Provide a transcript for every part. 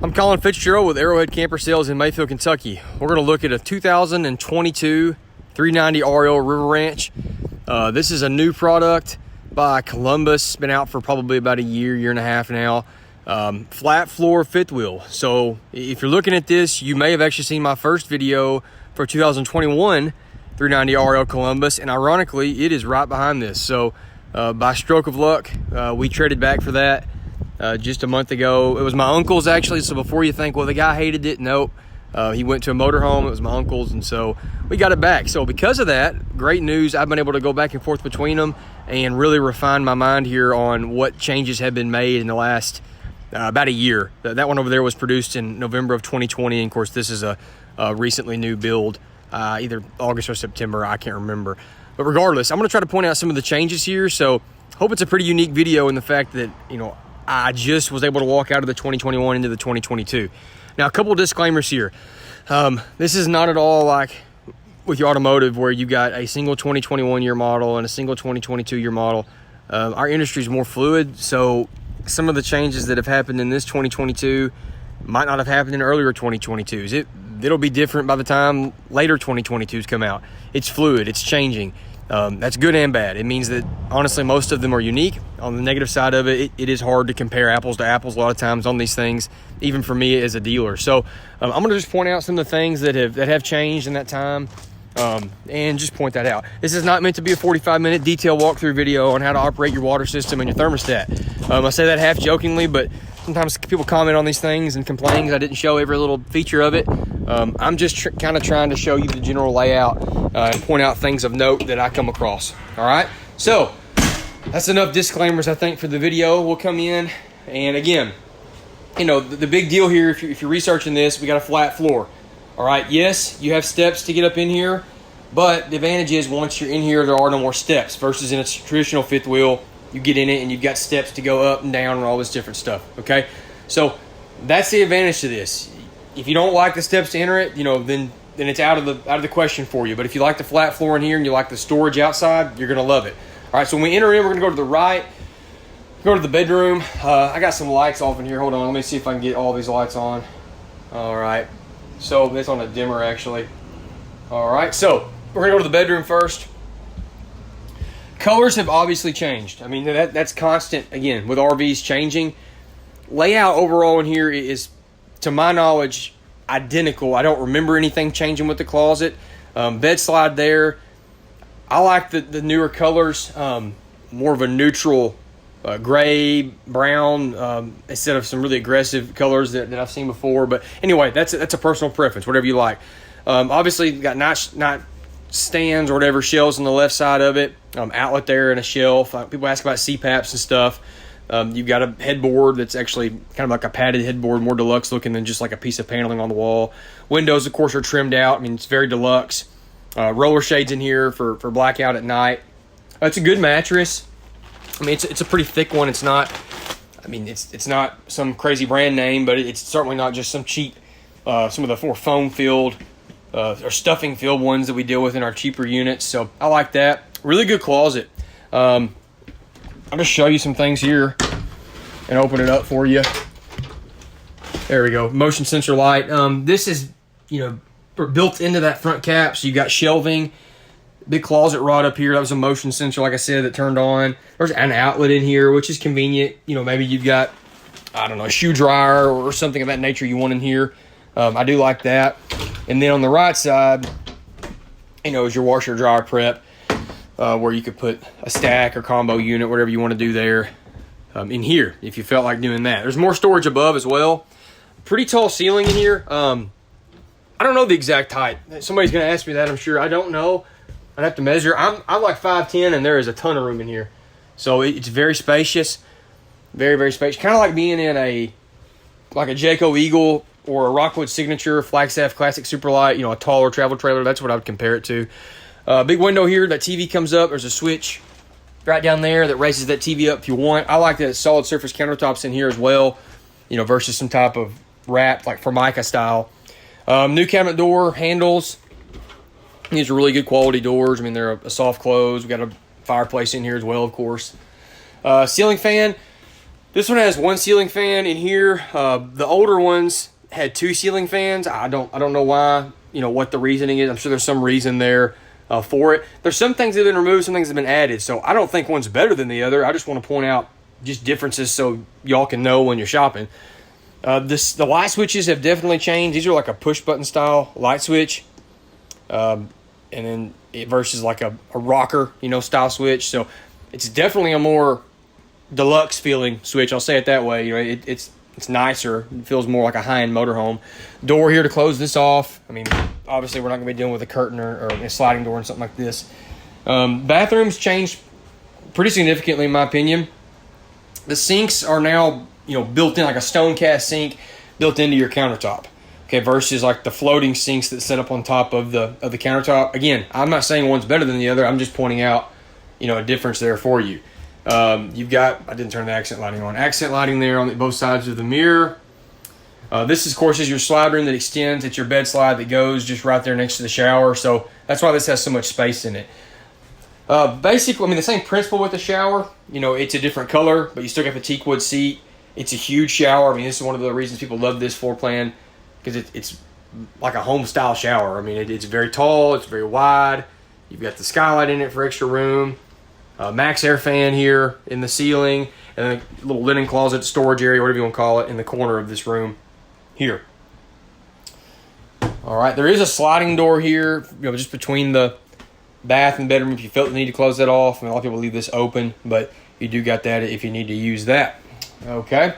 I'm Colin Fitzgerald with Arrowhead Camper Sales in Mayfield, Kentucky. We're going to look at a 2022 390 RL River Ranch. This is a new product by Columbus. Been out for probably about a year and a half now. Flat floor fifth wheel. So if you're looking at this, you may have actually seen my first video for 2021 390 RL Columbus, and ironically, it is right behind this. So by stroke of luck, we traded back for that just a month ago. It was my uncle's actually, so before you think, well, the guy hated it, nope. He went to a motorhome. It was my uncle's, and so we got it back. So because of that, great news. I've been able to go back and forth between them and really refine my mind here on what changes have been made in the last about a year. That one over there was produced in November of 2020, and of course this is a recently new build, either August or September, I can't remember. But regardless, I'm going to try to point out some of the changes here. So hope it's a pretty unique video in the fact that, you know, I just was able to walk out of the 2021 into the 2022. Now, a couple of disclaimers here. This is not at all like with your automotive where you got a single 2021 year model and a single 2022 year model. Our industry is more fluid, so some of the changes that have happened in this 2022 might not have happened in earlier 2022s. It'll be different by the time later 2022s come out. It's fluid, it's changing. That's good and bad. It means that honestly most of them are unique. On the negative side of it, it is hard to compare apples to apples a lot of times on these things, even for me as a dealer. So I'm going to just point out some of the things that have changed in that time, and just point that out. This is not meant to be a 45-minute detailed walkthrough video on how to operate your water system and your thermostat. I say that half jokingly, but sometimes people comment on these things and complain because I didn't show every little feature of it. I'm just kind of trying to show you the general layout and point out things of note that I come across. All right, so that's enough disclaimers, I think, for the video. We'll come in, and again, you know, the big deal here, if you're researching this, we got a flat floor. All right, yes, you have steps to get up in here, but the advantage is once you're in here, there are no more steps versus in a traditional fifth wheel. You get in it and you've got steps to go up and down and all this different stuff, okay? So that's the advantage to this. If you don't like the steps to enter it, you know, then it's out of the question for you. But if you like the flat floor in here and you like the storage outside, you're going to love it. All right, so when we enter in, we're going to go to the right, go to the bedroom. I got some lights off in here. Hold on, let me see if I can get all these lights on. All right, so it's on a dimmer, actually. All right, so we're going to go to the bedroom first. Colors have obviously changed. I mean, that's constant, again, with RVs changing. Layout overall in here is, to my knowledge, identical. I don't remember anything changing with the closet. Bed slide there. I like the newer colors, more of a neutral gray, brown, instead of some really aggressive colors that I've seen before. But anyway, that's a personal preference, whatever you like. Obviously, you got not stands or whatever, shelves on the left side of it, outlet there and a shelf. People ask about CPAPs and stuff. You've got a headboard that's actually kind of like a padded headboard, more deluxe looking than just like a piece of paneling on the wall. Windows, of course, are trimmed out. I mean, it's very deluxe. Roller shades in here for blackout at night. It's a good mattress. I mean, it's a pretty thick one. It's not, I mean, it's not some crazy brand name, but it's certainly not just some cheap, some of the more foam-filled or stuffing-filled ones that we deal with in our cheaper units. So I like that. Really good closet. I'll just show you some things here and open it up for you. There we go. Motion sensor light. This is, you know, built into that front cap. So you got shelving, big closet rod up here. That was a motion sensor, like I said, that turned on. There's an outlet in here, which is convenient. You know, maybe you've got, I don't know, a shoe dryer or something of that nature you want in here. I do like that. And then on the right side, you know, is your washer dryer prep, where you could put a stack or combo unit, whatever you want to do there, in here if you felt like doing that. There's more storage above as well. Pretty tall ceiling in here. I don't know the exact height. Somebody's going to ask me that, I'm sure. I don't know. I'd have to measure. I'm like 5'10", and there is a ton of room in here. So it's very spacious. Very, very spacious. Kind of like being in a Jayco Eagle or a Rockwood Signature Flagstaff Classic Superlight, you know, a taller travel trailer. That's what I would compare it to. Big window here. That TV comes up. There's a switch right down there that raises that TV up if you want. I like the solid surface countertops in here as well, you know, versus some type of wrap like Formica style. New cabinet door handles. These are really good quality doors. I mean, they're a soft close. We got a fireplace in here as well, of course. Ceiling fan. This one has one ceiling fan in here. The older ones had two ceiling fans. I don't know why, what the reasoning is. I'm sure there's some reason there for it. There's some things that have been removed, some things have been added. So I don't think one's better than the other. I just want to point out just differences so y'all can know when you're shopping. The light switches have definitely changed. These are like a push button style light switch. And then it versus like a rocker, style switch. So it's definitely a more deluxe feeling switch. I'll say it that way. It's nicer. It feels more like a high-end motorhome. Door here to close this off. I mean, obviously we're not going to be dealing with a curtain or a sliding door and something like this. Bathrooms changed pretty significantly in my opinion. The sinks are now, built in, like a stone cast sink built into your countertop. Okay, versus like the floating sinks that set up on top of the countertop. Again, I'm not saying one's better than the other. I'm just pointing out, a difference there for you. You've got, I didn't turn the accent lighting on. Accent lighting there on both sides of the mirror. This, of course, is your slide room that extends. It's your bed slide that goes just right there next to the shower. So that's why this has so much space in it. Basically, the same principle with the shower. It's a different color, but you still got the teak wood seat. It's a huge shower. This is one of the reasons people love this floor plan, because it's like a home-style shower. It's very tall. It's very wide. You've got the skylight in it for extra room. Max air fan here in the ceiling, and a little linen closet, storage area, whatever you want to call it, in the corner of this room here. All right, there is a sliding door here, just between the bath and bedroom if you felt the need to close that off. A lot of people leave this open, but you do got that if you need to use that. Okay,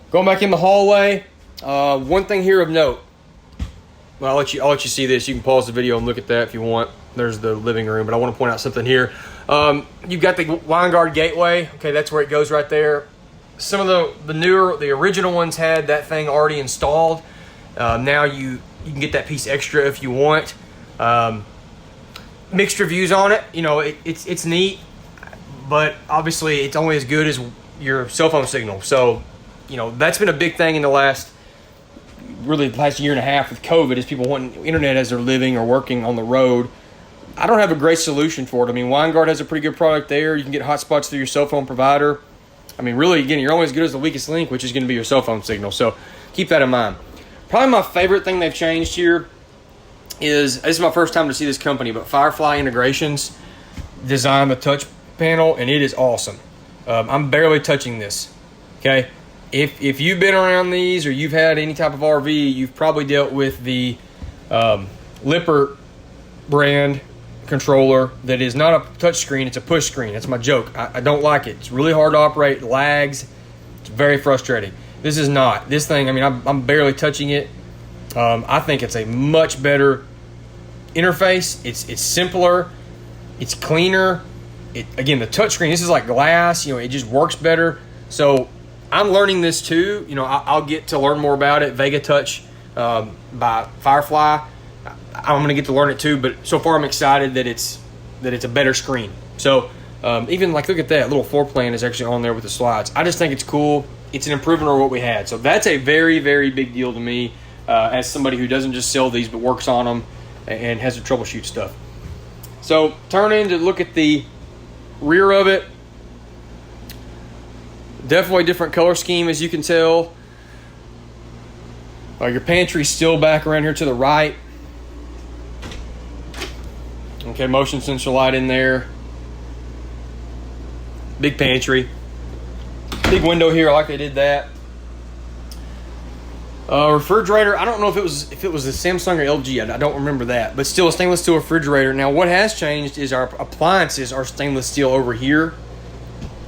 going back in the hallway. One thing here of note. Well, I'll let you see this. You can pause the video and look at that if you want. There's the living room, but I want to point out something here. You've got the line guard gateway. Okay, that's where it goes right there. Some of the original ones had that thing already installed. Now you can get that piece extra if you want. Mixed reviews on it. It's neat, but obviously it's only as good as your cell phone signal. So, that's been a big thing in the last year and a half with COVID, is people wanting internet as they're living or working on the road. I don't have a great solution for it. WineGuard has a pretty good product there. You can get hotspots through your cell phone provider. Really, again, you're only as good as the weakest link, which is going to be your cell phone signal. So keep that in mind. Probably my favorite thing they've changed here is, this is my first time to see this company, but Firefly Integrations designed the touch panel, and it is awesome. I'm barely touching this. Okay, if you've been around these or you've had any type of RV, you've probably dealt with the Lippert brand controller that is not a touch screen, it's a push screen. That's my joke. I don't like it. It's really hard to operate, it lags, it's very frustrating. This is not. This thing, I'm barely touching it. I think it's a much better interface. It's simpler, it's cleaner. Again, the touch screen, this is like glass, it just works better. So I'm learning this too. I'll get to learn more about it. Vega Touch by Firefly. I'm going to get to learn it too, but so far I'm excited that it's a better screen. So even look at that little floor plan is actually on there with the slides. I just think it's cool. It's an improvement over what we had. So that's a very, very big deal to me as somebody who doesn't just sell these but works on them and has to troubleshoot stuff. So turn in to look at the rear of it. Definitely a different color scheme, as you can tell. Your pantry's still back around here to the right. Okay, motion sensor light in there. Big pantry. Big window here. I like they did that. Refrigerator. I don't know if it was a Samsung or LG. I don't remember that, but still a stainless steel refrigerator. Now, what has changed is our appliances are stainless steel over here.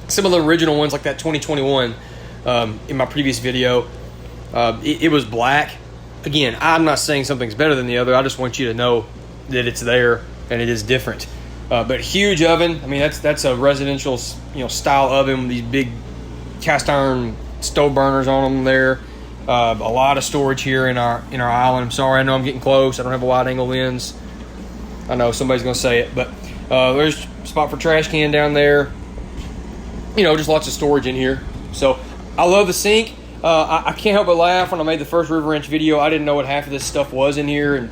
Some of the original ones, like that 2021 in my previous video, it was black. Again, I'm not saying something's better than the other. I just want you to know that it's there and it is different. But huge oven. That's a residential style oven with these big cast iron stove burners on them there. A lot of storage here in our island. I'm sorry, I know I'm getting close. I don't have a wide angle lens. I know somebody's gonna say it, but there's a spot for trash can down there. Just lots of storage in here. So I love the sink. I can't help but laugh when I made the first River Ranch video. I didn't know what half of this stuff was in here, and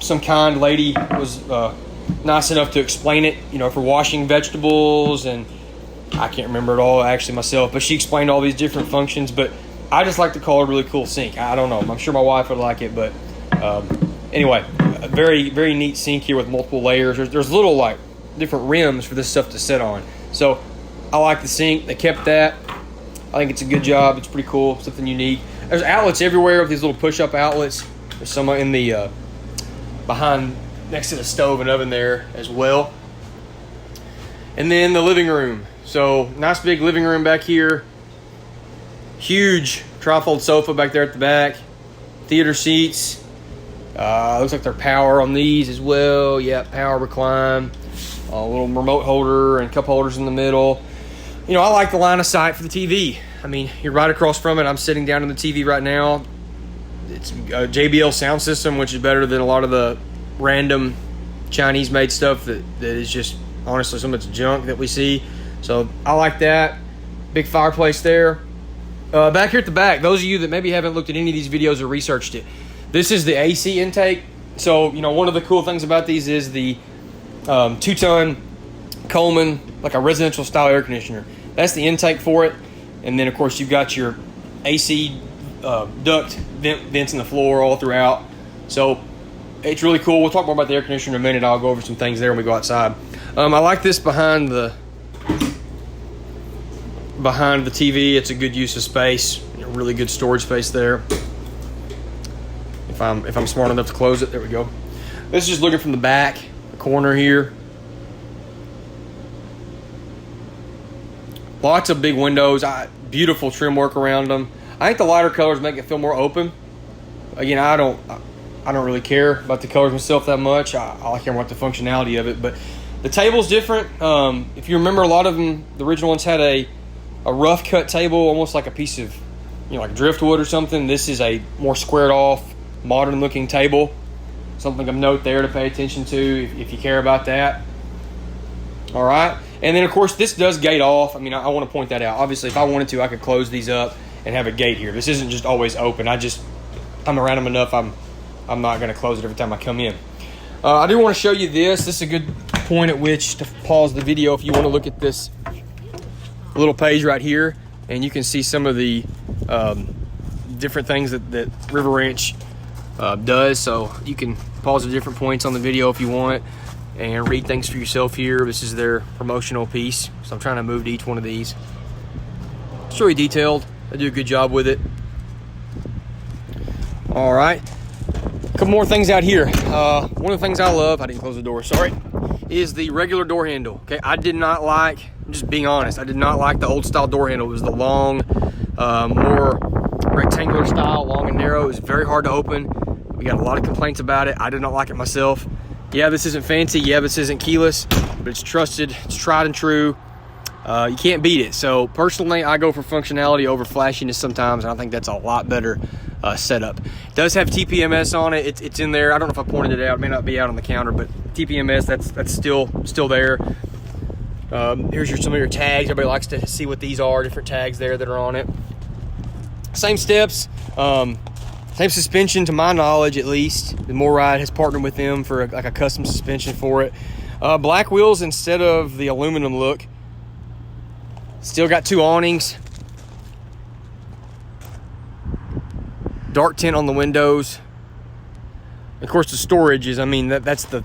some kind lady was nice enough to explain it. For washing vegetables and I can't remember it all actually myself, but she explained all these different functions. But I just like to call it a really cool sink. I don't know. I'm sure my wife would like it, but anyway, a very, very neat sink here with multiple layers. There's little like different rims for this stuff to sit on. So I like the sink. They kept that. I think it's a good job. It's pretty cool, something unique. There's outlets everywhere with these little push-up outlets. There's some in the behind, next to the stove and oven there as well. And then the living room. So nice big living room back here. Huge trifold sofa back there at the back. Theater seats. Looks like they're power on these as well. Yeah, power recline. A little remote holder and cup holders in the middle. You know, I like the line of sight for the TV. I mean, you're right across from it. I'm sitting down on the TV right now. It's a JBL sound system, which is better than a lot of the random Chinese-made stuff that is just, honestly, so much junk that we see. So I like that. Big fireplace there. Back here at the back, those of you that maybe haven't looked at any of these videos or researched it, this is the AC intake. So, you know, one of the cool things about these is the 2-ton Coleman, like a residential style air conditioner. That's the intake for it. And then, of course, you've got your AC duct vents in the floor all throughout. So it's really cool. We'll talk more about the air conditioner in a minute. I'll go over some things there when we go outside. I like this behind the TV. It's a good use of space. Really good storage space there. If I'm smart enough to close it, there we go. This is just looking from the back, the corner here. Lots of big windows. Beautiful trim work around them. I think the lighter colors make it feel more open. Again, I don't really care about the colors myself that much. I care about the functionality of it. But the table's different. If you remember, a lot of them, the original ones had a rough cut table, almost like a piece of, like driftwood or something. This is a more squared off, modern looking table. Something of note there to pay attention to if you care about that. All right. And then, of course, this does gate off. I mean, I want to point that out. Obviously, if I wanted to, I could close these up and have a gate here. This isn't just always open. I'm around them enough. I'm not going to close it every time I come in. I do want to show you this. This is a good point at which to pause the video if you want to look at this little page right here. And you can see some of the different things that River Ranch does. So you can pause the different points on the video if you want and read things for yourself here. This is their promotional piece. So I'm trying to move to each one of these. It's really detailed. They do a good job with it. All right. A couple more things out here. One of the things I love, I didn't close the door, sorry, is the regular door handle. Okay, I'm just being honest, I did not like the old style door handle. It was the long, more rectangular style, long and narrow. It was very hard to open. We got a lot of complaints about it. I did not like it myself. Yeah, this isn't fancy. Yeah, this isn't keyless, but it's trusted. It's tried and true. You can't beat it. So personally, I go for functionality over flashiness sometimes, and I think that's a lot better setup. It does have TPMS on it. It's in there. I don't know if I pointed it out. It may not be out on the counter, but TPMS, that's still there. Here's some of your tags. Everybody likes to see what these are. Different tags there that are on it. Same steps. Same suspension, to my knowledge, at least. The Moride has partnered with them for like a custom suspension for it. Black wheels instead of the aluminum look. Still got 2 awnings. Dark tint on the windows. Of course, the storage is, that's the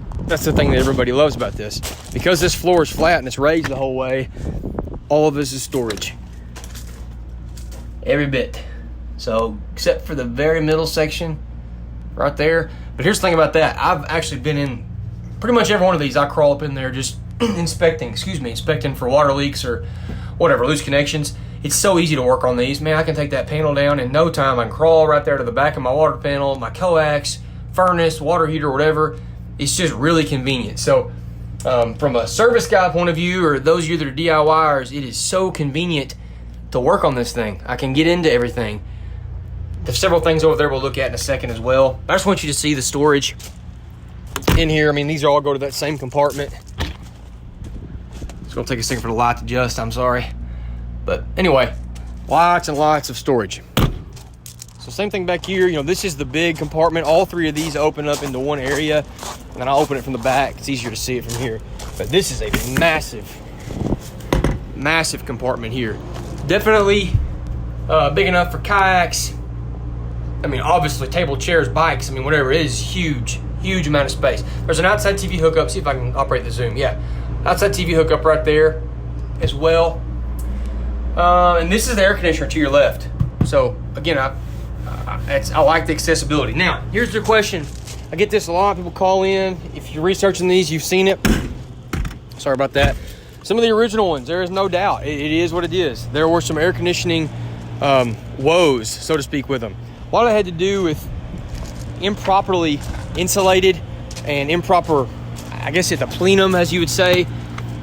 thing that everybody loves about this. Because this floor is flat and it's raised the whole way, all of this is storage. Every bit. So, except for the very middle section right there. But here's the thing about that. I've actually been in pretty much every one of these. I crawl up in there just inspecting for water leaks or whatever, loose connections. It's so easy to work on these. Man, I can take that panel down in no time. I can crawl right there to the back of my water panel, my coax, furnace, water heater, whatever. It's just really convenient. So, from a service guy point of view, or those of you that are DIYers, it is so convenient to work on this thing. I can get into everything. There's several things over there we'll look at in a second as well. I just want you to see the storage in here. These all go to that same compartment. It's gonna take a second for the light to adjust, I'm sorry. But anyway, lots and lots of storage. So same thing back here. This is the big compartment. All 3 of these open up into one area. And then I'll open it from the back. It's easier to see it from here. But this is a massive massive compartment here. Definitely big enough for kayaks. I mean, obviously table, chairs, bikes, I mean, whatever. It is huge amount of space. There's an outside TV hookup. See if I can operate the zoom. Yeah, outside TV hookup right there as well. And this is the air conditioner to your left. So again, I like the accessibility. Now, here's the question. I get this a lot. People call in. If you're researching these, you've seen it. Sorry about that. Some of the original ones, there is no doubt. It is what it is. There were some air conditioning woes, so to speak, with them. A lot of it had to do with improperly insulated and improper, I guess the plenum, as you would say,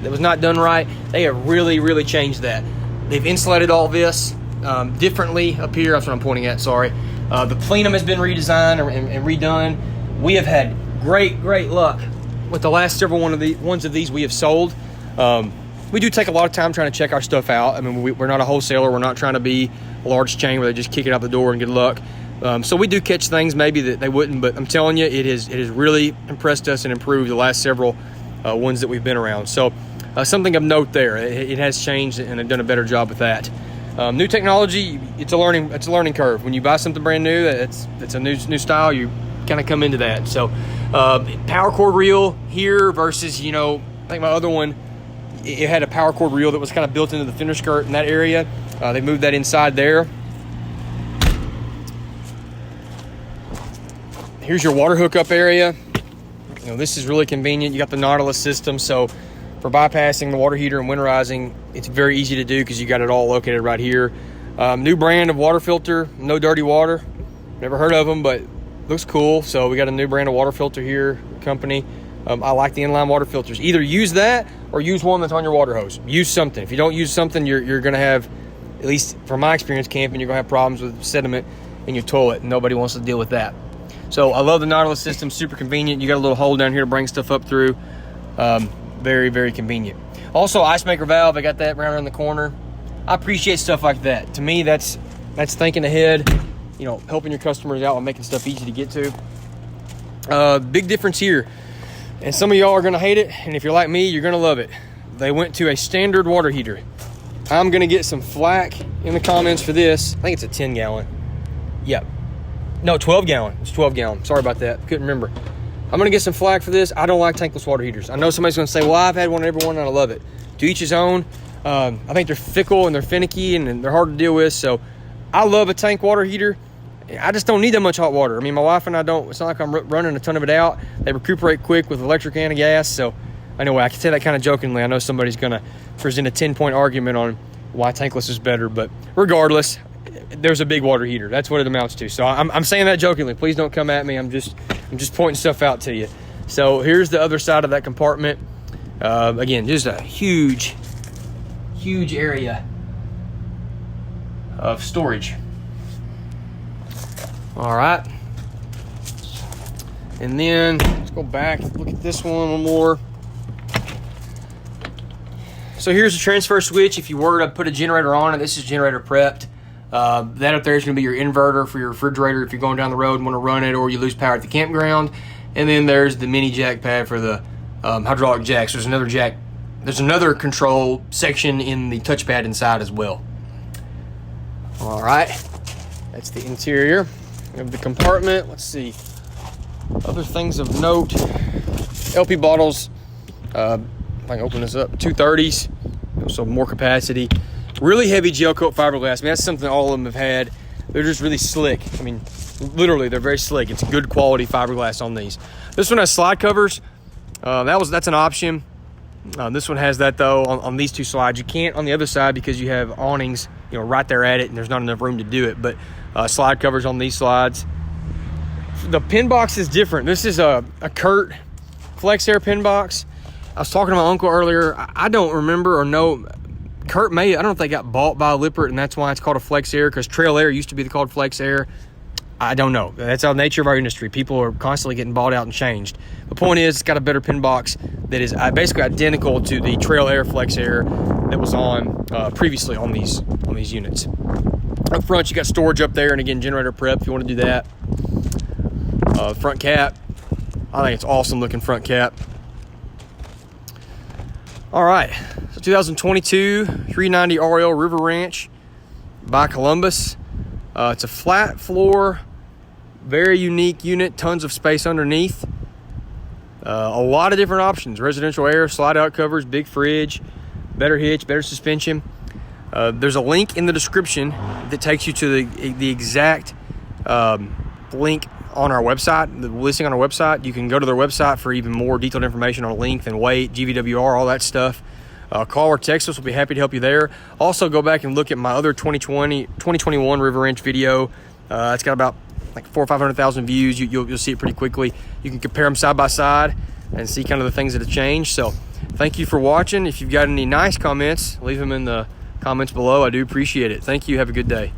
that was not done right. They have really changed that. They've insulated all this differently up here. That's what I'm pointing at, sorry. The plenum has been redesigned and redone. We have had great luck with the last several ones of these we have sold. We do take a lot of time trying to check our stuff out. I mean, we're not a wholesaler. We're not trying to be a large chain where they just kick it out the door and good luck. So we do catch things maybe that they wouldn't, but I'm telling you, it has really impressed us and improved the last several ones that we've been around. So something of note there. It has changed, and they've done a better job with that. New technology, it's a learning curve. When you buy something brand new, it's a new style. You kind of come into that. So power cord reel here versus, I think my other one, it had a power cord reel that was kind of built into the fender skirt in that area. They moved that inside there. Here's your water hookup area. This is really convenient. You got the Nautilus system, so for bypassing the water heater and winterizing, it's very easy to do because you got it all located right here. New brand of water filter, no dirty water. Never heard of them, but looks cool. So we got a new brand of water filter here, company. I like the inline water filters. Either use that or use one that's on your water hose. Use something. If you don't use something, you're going to have, at least from my experience camping, you're going to have problems with sediment in your toilet, and nobody wants to deal with that. So I love the Nautilus system, super convenient. You got a little hole down here to bring stuff up through. Very convenient. Also, ice maker valve, I got that right around the corner. I appreciate stuff like that. To me, that's thinking ahead, helping your customers out and making stuff easy to get to. Big difference here. And some of y'all are going to hate it, and if you're like me, you're going to love it. They went to a standard water heater. I'm going to get some flack in the comments for this. I think it's a 10 gallon. Yep. No, 12 gallon. It's 12 gallon. Sorry about that. Couldn't remember. I'm going to get some flack for this. I don't like tankless water heaters. I know somebody's going to say, well, I've had one, everyone, and I love it. To each his own. I think they're fickle and they're finicky and they're hard to deal with. So I love a tank water heater. I just don't need that much hot water. I mean, my wife and I don't. It's not like I'm running a ton of it out. They recuperate quick with electric and gas. So anyway, I can say that kind of jokingly. I know somebody's going to present a 10-point argument on why tankless is better. But regardless, there's a big water heater. That's what it amounts to. So I'm saying that jokingly. Please don't come at me. I'm just pointing stuff out to you. So here's the other side of that compartment. Again, just a huge area of storage. All right. And then let's go back, look at this one more. So here's the transfer switch. If you were to put a generator on it, this is generator prepped. That up there is going to be your inverter for your refrigerator if you're going down the road and want to run it, or you lose power at the campground. And then there's the mini jack pad for the hydraulic jacks. There's another jack. There's another control section in the touchpad inside as well. All right, that's the interior of the compartment. Let's see. Other things of note. LP bottles. If I can open this up. 230s. So more capacity. Really heavy gel coat fiberglass. I mean, that's something all of them have had. They're just really slick. I mean, literally, they're very slick. It's good quality fiberglass on these. This one has slide covers. That's an option. This one has that though on these two slides. You can't on the other side because you have awnings, right there at it, and there's not enough room to do it. But slide covers on these slides. The pin box is different. This is a Kurt Flex Air pin box. I was talking to my uncle earlier. I don't remember or know. Kurt I don't know if they got bought by Lippert and that's why it's called a Flex Air, because Trail Air used to be called Flex Air. I don't know. That's the nature of our industry. People are constantly getting bought out and changed. The point is, it's got a better pin box that is basically identical to the Trail Air Flex Air that was on previously on these units. Up front, you got storage up there, and again, generator prep if you want to do that. Front cap. I think it's awesome looking front cap. All right, so 2022 390 RL River Ranch by Columbus. It's a flat floor, very unique unit, tons of space underneath. A lot of different options: residential air, slide out covers, big fridge, better hitch, better suspension. There's a link in the description that takes you to the exact link on our website, the listing on our website. You can go to their website for even more detailed information on length and weight, GVWR, all that stuff. Call or text us. We'll be happy to help you there. Also, go back and look at my other 2021 River Ranch video. It's got about like 400,000 or 500,000 views. You'll see it pretty quickly. You can compare them side by side and see kind of the things that have changed. So thank you for watching. If you've got any nice comments, leave them in the comments below. I do appreciate it. Thank you. Have a good day.